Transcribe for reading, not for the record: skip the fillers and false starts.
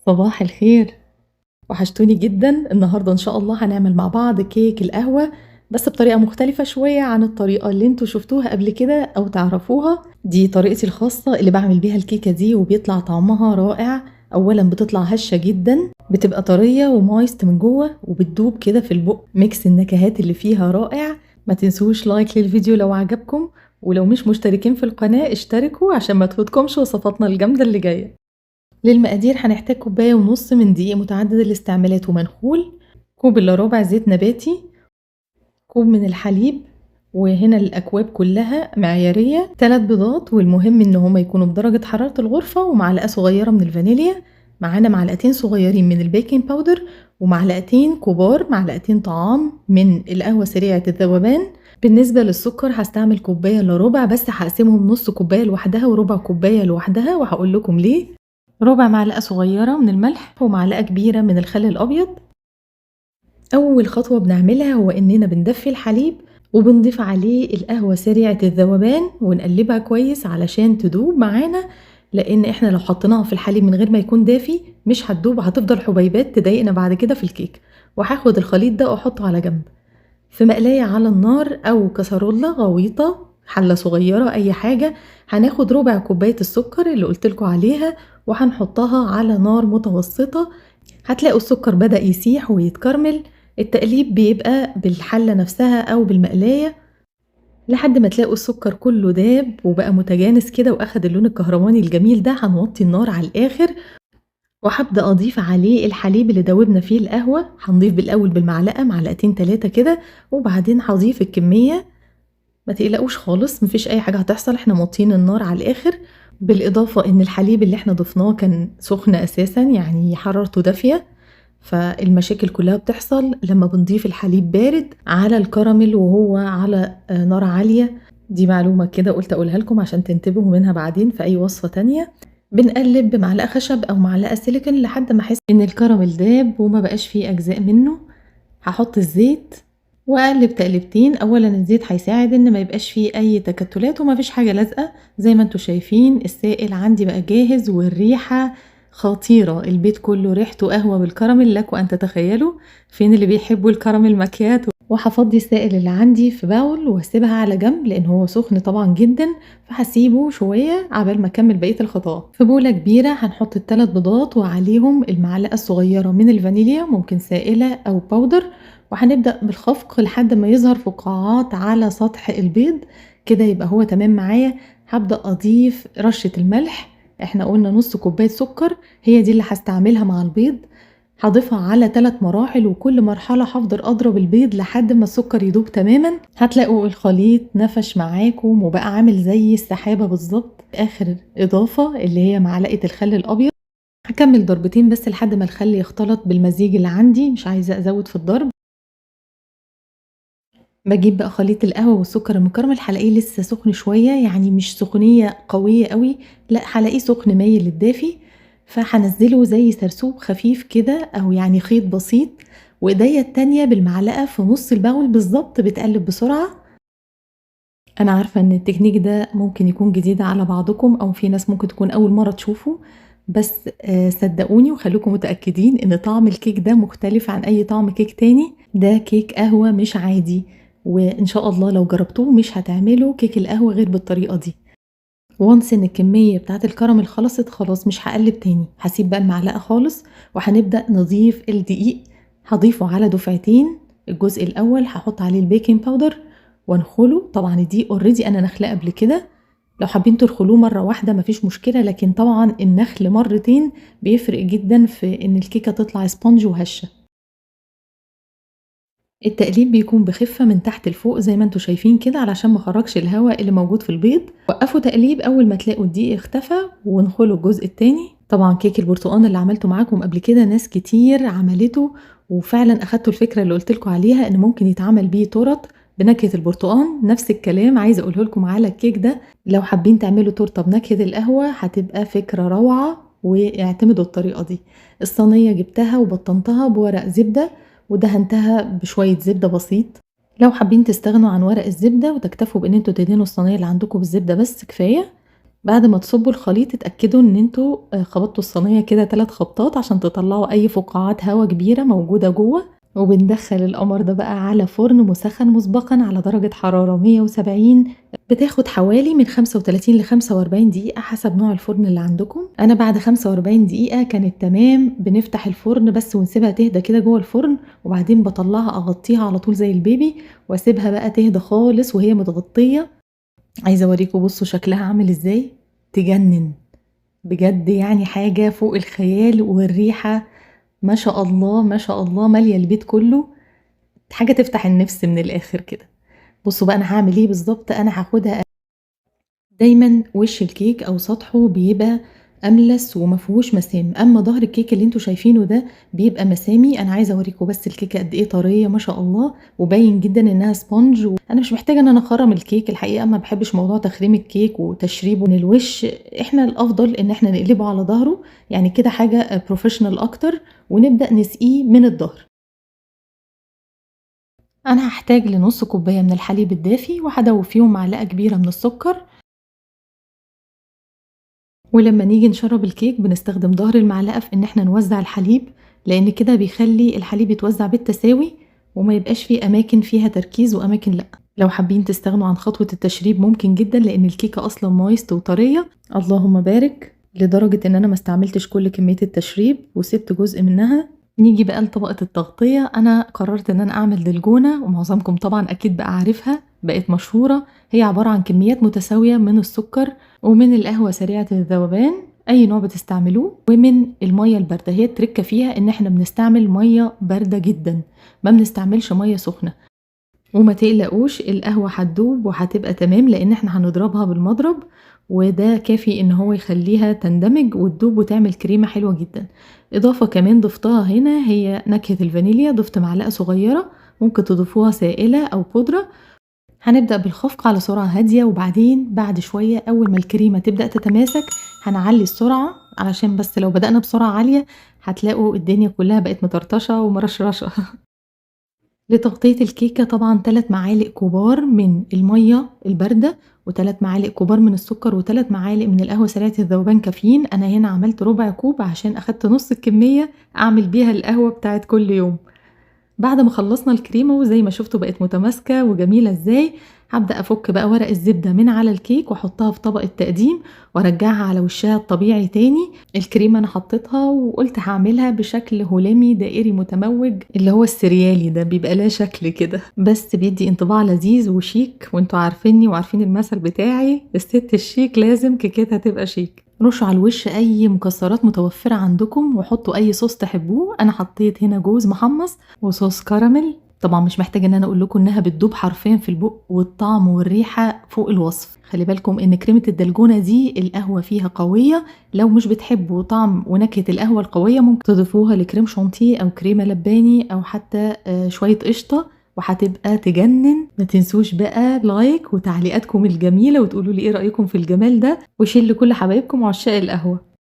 صباح الخير. وحشتوني جدًا. النهارده إن شاء الله هنعمل مع بعض كيك القهوة، بس بطريقة مختلفة شوية عن الطريقة اللي أنتم شفتوها قبل كده أو تعرفوها. دي طريقتي الخاصة اللي باعمل بيها الكيكة دي، وبيطلع طعمها رائع. أولًا بتطلع هشة جدًا، بتبقى طرية وmoist من جوه وبتدوب كده في البُق، ميكس النكهات اللي فيها رائع. ما تنسوش لايك للفيديو لو عجبكم، ولو مش مشتركين في القناة اشتركوا عشان ما تفوتكمش وصفاتنا الجامدة اللي جاية. للمقادير هنحتاج كوباية ونص من دقيق متعدد الاستعمالات ومنخول، كوب إلا ربع زيت نباتي، كوب من الحليب، وهنا الأكواب كلها معيارية، 3 بيضات والمهم إن هما يكونوا بدرجة حرارة الغرفة، ومعلقة صغيرة من الفانيليا، معانا معلقتين صغيرين من البيكنج باودر، ومعلقتين كبار معلقتين طعام من القهوة سريعة الذوبان. بالنسبة للسكر هستعمل كوباية إلا ربع، بس هقسمهم نص كوباية لوحدها وربع كوباية لوحدها وهقول لكم ليه. ربع معلقة صغيرة من الملح ومعلقة كبيرة من الخل الأبيض. أول خطوة بنعملها هو إننا بندفي الحليب وبنضيف عليه القهوة سريعة الذوبان ونقلبها كويس علشان تدوب معانا، لأن إحنا لو حطيناها في الحليب من غير ما يكون دافي مش هتدوب، هتفضل حبيبات تضايقنا بعد كده في الكيك. وهاخد الخليط ده وأحطه على جنب في مقلاية على النار أو كسرولة غويطة، حلة صغيرة أي حاجة. هناخد ربع كوباية السكر اللي قلتلكوا عليها وهنحطها على نار متوسطة. هتلاقوا السكر بدأ يسيح ويتكرمل. التقليب بيبقى بالحلة نفسها أو بالمقلاية لحد ما تلاقوا السكر كله داب وبقى متجانس كده وأخد اللون الكهرماني الجميل ده. هنوطي النار على الآخر وهابدأ أضيف عليه الحليب اللي دوبنا فيه القهوة. هنضيف بالأول بالمعلقة معلقتين 3 كده، وبعدين هاضيف الكمية. ما تقلقوش خالص، مفيش أي حاجة هتحصل، احنا موطين النار على الآخر. بالإضافة إن الحليب اللي احنا ضفناه كان سخن أساسا، يعني حرارته دافية، فالمشاكل كلها بتحصل لما بنضيف الحليب بارد على الكراميل وهو على نار عالية. دي معلومة كده قلت أقولها لكم عشان تنتبهوا منها بعدين في أي وصفة تانية. بنقلب بمعلقة خشب أو معلقة سيليكون لحد ما أحس إن الكراميل داب وما بقاش فيه أجزاء منه. هحط الزيت واقلب تقلبتين. اولا الزيت هيساعد ان ما يبقاش فيه اي تكتلات وما فيش حاجه لازقه. زي ما انتم شايفين السائل عندي بقى جاهز والريحه خطيره، البيت كله ريحته قهوه بالكراميل لكم ان تتخيلوا. فين اللي بيحبوا الكراميل مكياتو. وهفضي السائل اللي عندي في باول واسيبها على جنب لان هو سخن طبعا جدا، فهسيبه شويه عبال ما اكمل بقيه الخطوات. في بوله كبيره هنحط ال3 بيضات وعليهم المعلقه الصغيره من الفانيليا، ممكن سائله او باودر، وهنبدأ بالخفق لحد ما يظهر فقاعات على سطح البيض. كده يبقى هو تمام معايا. هبدأ أضيف رشة الملح، احنا قلنا نص كوباية سكر هي دي اللي هستعملها مع البيض. هضيفها على 3 مراحل، وكل مرحلة هفضل أضرب البيض لحد ما السكر يدوب تماما. هتلاقوا الخليط نفش معاكم وبقى عامل زي السحابة بالظبط. آخر إضافة اللي هي معلقة الخل الأبيض، هكمل ضربتين بس لحد ما الخل يختلط بالمزيج اللي عندي، مش عايزة أزود في الضرب. باجيب بقى خليط القهوة والسكر المكرمل، هالاقيه لسه سخن شوية، يعني مش سخونية قوية قوي، لأ هالاقيه سخن مايل للدافي. فهانزله زي سرسوب خفيف كده أو يعني خيط بسيط، وإيديا التانية بالمعلقة في نص الباول بالظبط بتقلب بسرعة. أنا عارفة إن التكنيك ده ممكن يكون جديد على بعضكم أو في ناس ممكن تكون أول مرة تشوفه، بس صدقوني وخليكم متأكدين إن طعم الكيك ده مختلف عن أي طعم كيك تاني. ده كيك قهوة مش عادي، وإن شاء الله لو جربتوه مش هتعملوا كيك القهوة غير بالطريقة دي. وانس إن الكمية بتاعة الكراميل خلصت خلاص مش هقلب تاني، هسيب بقى المعلقة خالص وهنبدأ نضيف الدقيق. هضيفه على دفعتين، الجزء الأول هحط عليه البيكنج باودر وانخله. طبعا الدقيق اوريدي أنا نخلاه قبل كده، لو حابين تدخلوه مرة واحدة مفيش مشكلة، لكن طبعا النخل مرتين بيفرق جدا في إن الكيكة تطلع سبونج وهشة. التقليب بيكون بخفة من تحت لفوق زي ما انتوا شايفين كده علشان ما خرجش الهواء اللي موجود في البيض. وقفوا تقليب اول ما تلاقوا الدقيق اختفى وانخلوا الجزء التاني. طبعا كيك البرتقال اللي عملته معاكم قبل كده ناس كتير عملته، وفعلا اخدتوا الفكرة اللي قلتلكوا عليها ان ممكن يتعمل بيه تورت بنكهة البرتقال. نفس الكلام عايزة اقوله لكم على الكيك ده، لو حابين تعملوا تورته بنكهة القهوة هتبقى فكرة روعة، واعتمدوا الطريقة دي. الصينية جبتها وبطنتها بورق زبدة ودهنتها بشوية زبدة بسيط. لو حابين تستغنوا عن ورق الزبدة وتكتفوا بان انتوا تدهنوا الصينية اللي عندكم بالزبدة بس كفاية. بعد ما تصبوا الخليط اتأكدوا ان انتوا خبطتوا الصينية كده 3 خبطات عشان تطلعوا اي فقاعات هوا كبيرة موجودة جوه. وبندخل القمر ده بقى على فرن مسخن مسبقا على درجة حرارة 170. بتاخد حوالي من 35 ل 45 دقيقة حسب نوع الفرن اللي عندكم. انا بعد 45 دقيقة كانت تمام. بنفتح الفرن بس ونسيبها تهدى كده جوه الفرن، وبعدين بطلعها اغطيها على طول زي البيبي واسيبها بقى تهدى خالص وهي متغطية. عايزة اوريكم بصوا شكلها عامل ازاي، تجنن بجد، يعني حاجة فوق الخيال. والريحة ما شاء الله ما شاء الله مالية البيت كله، حاجة تفتح النفس من الآخر كده. بصوا بقى أنا هعمل إيه بالظبط. أنا هاخدها دايما وش الكيك أو سطحه بيبقى أملس ومفهوش مسام، أما ظهر الكيك اللي انتوا شايفينه ده بيبقى مسامي. أنا عايزة أوريكم بس الكيكة قد إيه طرية ما شاء الله، وباين جدا إنها سبونج. أنا مش محتاجة إن أنا أخرم الكيك الحقيقة، ما بحبش موضوع تخريم الكيك وتشريبه من الوش. إحنا الأفضل إن إحنا نقلبه على ظهره، يعني كده حاجة بروفيشنال أكتر، ونبدأ نسقيه من الظهر. أنا هحتاج لنص كوباية من الحليب الدافي، وهدوب فيهم معلقة كبيرة من السكر. ولما نيجي نشرب الكيك بنستخدم ظهر المعلقة في ان احنا نوزع الحليب، لان كده بيخلي الحليب يتوزع بالتساوي وما يبقاش فيه اماكن فيها تركيز واماكن لا. لو حابين تستغنوا عن خطوة التشريب ممكن جدا، لان الكيكة اصلا مايست وطرية. اللهم بارك، لدرجة ان انا ما استعملتش كل كمية التشريب وسبت جزء منها. نيجي بقى لطبقة التغطية. أنا قررت إن أنا أعمل دلجونة، ومعظمكم طبعا أكيد بقى عارفها، بقت مشهورة. هي عبارة عن كميات متساوية من السكر ومن القهوة سريعة الذوبان أي نوع بتستعملوه، ومن المية الباردة. هي التركة فيها إن إحنا بنستعمل مية باردة جدا، ما بنستعملش مية سخنة. وما تقلقوش القهوة هتدوب وهتبقى تمام، لأن إحنا هنضربها بالمضرب، وده كافي إن هو يخليها تندمج وتدوب وتعمل كريمة حلوة جدا. إضافة كمان ضفتها هنا هي نكهة الفانيليا، ضفت معلقة صغيرة، ممكن تضيفوها سائلة أو بودرة. هنبدأ بالخفق على سرعة هادية، وبعدين بعد شوية أول ما الكريمة تبدأ تتماسك هنعلي السرعة، علشان بس لو بدأنا بسرعة عالية هتلاقوا الدنيا كلها بقت مطرطشة ومرشرشة. لتغطية الكيكة طبعا 3 معالق كبار من المية الباردة، و3 معالق كبار من السكر، و3 معالق من القهوة سريعة الذوبان كافيين. أنا هنا عملت ربع كوب عشان أخدت نص الكمية أعمل بيها القهوة بتاعت كل يوم. بعد ما خلصنا الكريمة وزي ما شفتوا بقت متماسكة وجميلة ازاي، هبدأ أفك بقى ورق الزبدة من على الكيك واحطها في طبق التقديم وارجعها على وشها الطبيعي تاني. الكريمة انا حطيتها وقلت هعملها بشكل هلامي دائري متموج، اللي هو السريالي ده بيبقى لا شكل كده، بس بيدي انطباع لذيذ وشيك. وانتوا عارفيني وعارفين المثل بتاعي، الست الشيك لازم كيكتها تبقى شيك. رشوا على الوش اي مكسرات متوفرة عندكم، وحطوا اي صوص تحبوه. انا حطيت هنا جوز محمص وصوص كراميل. طبعا مش محتاجه ان انا اقول لكم انها بتدوب حرفيا في البق، والطعم والريحه فوق الوصف. خلي بالكم ان كريمه الدلجونه دي القهوه فيها قويه، لو مش بتحبوا طعم ونكهه القهوه القويه ممكن تضيفوها لكريم شانتيه او كريمه لباني او حتى شويه قشطه، وهتبقى تجنن. ما تنسوش بقى لايك وتعليقاتكم الجميله، وتقولوا لي ايه رايكم في الجمال ده، وشيل لكل حبايبكم عشاق القهوه.